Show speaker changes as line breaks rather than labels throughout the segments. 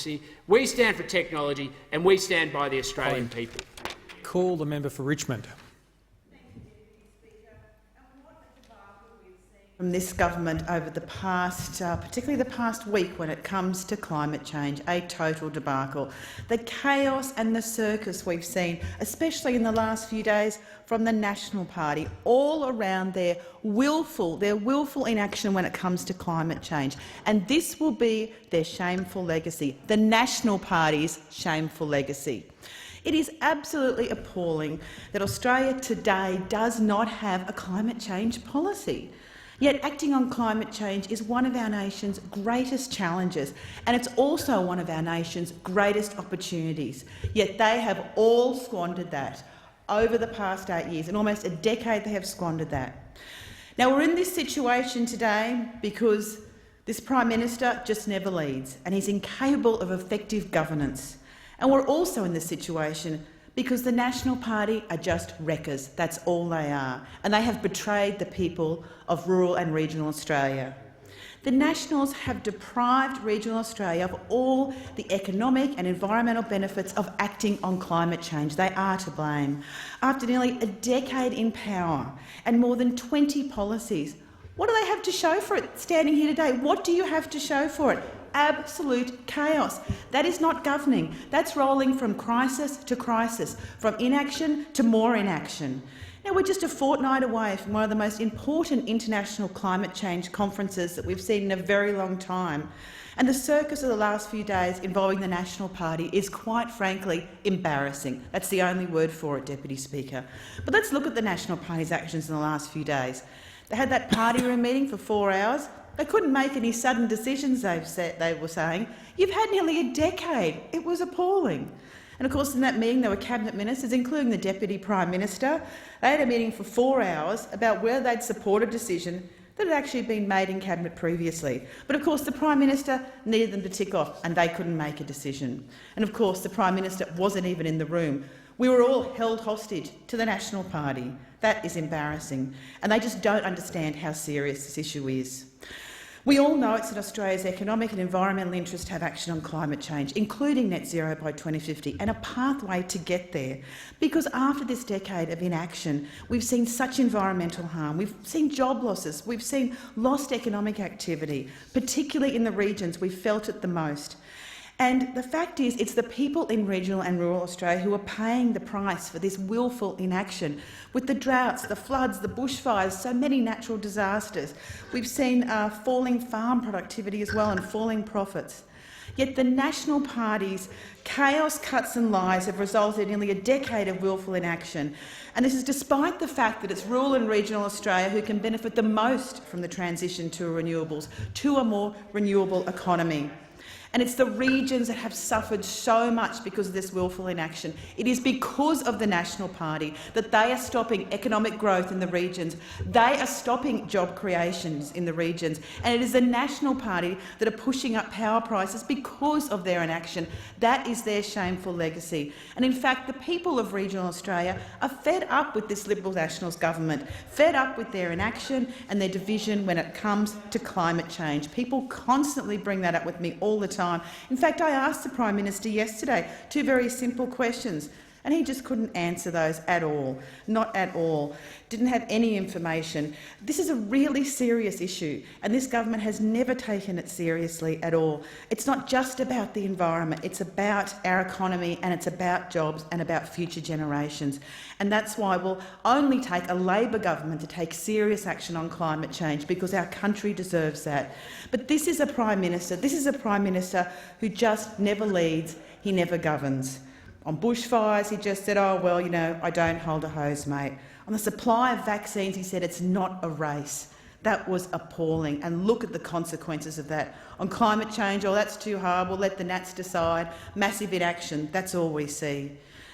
policy. We stand for technology, and we stand by the Australian people.
Call the member for Richmond.
From this government over the past, particularly the past week when it comes to climate change, a total debacle. The chaos and the circus we've seen, especially in the last few days, from the National Party, all around their willful inaction when it comes to climate change. And this will be their shameful legacy, the National Party's shameful legacy. It is absolutely appalling that Australia today does not have a climate change policy. Yet acting on climate change is one of our nation's greatest challenges, and it's also one of our nation's greatest opportunities. Yet they have all squandered that over the past 8 years. In almost a decade they have squandered that. Now, we're in this situation today because this Prime Minister just never leads, and he's incapable of effective governance. And we're also in this situation because the National Party are just wreckers. That's all they are. And they have betrayed the people of rural and regional Australia. The Nationals have deprived regional Australia of all the economic and environmental benefits of acting on climate change. They are to blame. After nearly a decade in power and more than 20 policies, what do they have to show for it standing here today? What do you have to show for it? Absolute chaos. That is not governing. That's rolling from crisis to crisis, from inaction to more inaction. Now, we're just a fortnight away from one of the most important international climate change conferences that we've seen in a very long time. And the circus of the last few days involving the National Party is, quite frankly, embarrassing. That's the only word for it, Deputy Speaker. But let's look at the National Party's actions in the last few days. They had that party room meeting for 4 hours. They couldn't make any sudden decisions, they were saying. You've had nearly a decade. It was appalling. And of course, in that meeting there were cabinet ministers, including the Deputy Prime Minister. They had a meeting for 4 hours about whether they'd support a decision that had actually been made in cabinet previously. But of course the Prime Minister needed them to tick off, and they couldn't make a decision. And of course the Prime Minister wasn't even in the room. We were all held hostage to the National Party. That is embarrassing, and they just don't understand how serious this issue is. We all know it's in Australia's economic and environmental interest to have action on climate change, including net zero by 2050, and a pathway to get there. Because after this decade of inaction, we've seen such environmental harm, we've seen job losses, we've seen lost economic activity, particularly in the regions we've felt it the most. And the fact is, it's the people in regional and rural Australia who are paying the price for this willful inaction. With the droughts, the floods, the bushfires, so many natural disasters. We've seen falling farm productivity as well and falling profits. Yet the National Party's chaos, cuts and lies have resulted in nearly a decade of willful inaction. And this is despite the fact that it's rural and regional Australia who can benefit the most from the transition to renewables, to a more renewable economy. And it's the regions that have suffered so much because of this willful inaction. It is because of the National Party that they are stopping economic growth in the regions. They are stopping job creations in the regions. And it is the National Party that are pushing up power prices because of their inaction. That is their shameful legacy. And in fact, the people of regional Australia are fed up with this Liberal Nationals government, fed up with their inaction and their division when it comes to climate change. People constantly bring that up with me all the time. In fact, I asked the Prime Minister yesterday 2 very simple questions, and he just couldn't answer those at all. Not at all. Didn't have any information. This is a really serious issue, and this government has never taken it seriously at all. It's not just about the environment, it's about our economy, and it's about jobs and about future generations. And that's why we'll only take a Labor government to take serious action on climate change, because our country deserves that. But this is a Prime Minister who just never leads, he never governs. On bushfires, he just said, oh, well, you know, I don't hold a hose, mate. On the supply of vaccines, he said it's not a race. That was appalling, and look at the consequences of that. On climate change, oh, that's too hard, we'll let the Nats decide. Massive inaction, that's all we see.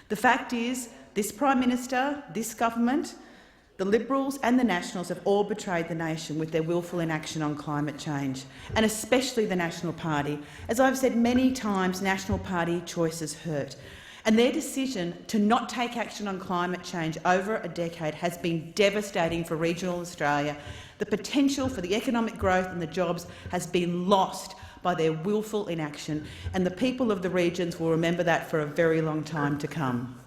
The fact is, this Prime Minister, this government, the Liberals and the Nationals have all betrayed the nation with their willful inaction on climate change, and especially the National Party. As I've said many times, National Party choices hurt. And their decision to not take action on climate change over a decade has been devastating for regional Australia. The potential for the economic growth and the jobs has been lost by their willful inaction, and the people of the regions will remember that for a very long time to come.